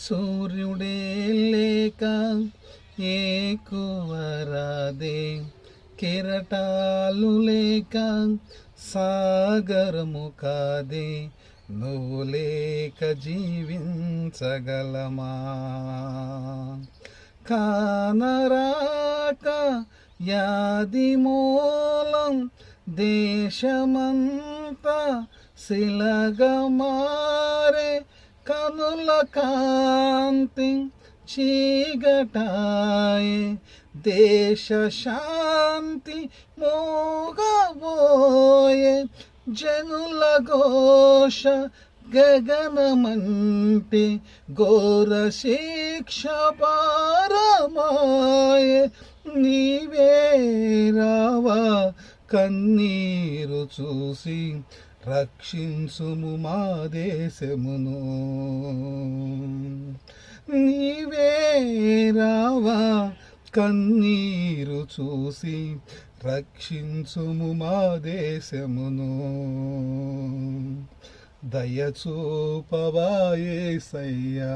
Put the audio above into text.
సూర్యుడే లేక ఏకువరాదే, కెరటాలు లేక సాగరము కాదే, నువ్వు లేక జీవించగలమా? కానరాక యాది మూలం దేశమంతా శిలగా మారే, కనుల కాంతి చీకటాయే, దేశ శాంతి మోగబోయే, జనుల ఘోష గగనమంటే, ఘోర శిక్ష పారమాయే, నీవే రావా కన్నీరు చూసి రక్షించుము మా దేశమును. నీవే రావా కన్నీరు చూసి రక్షించుము మా దేశమును. దయచూపవా యేసయ్యా.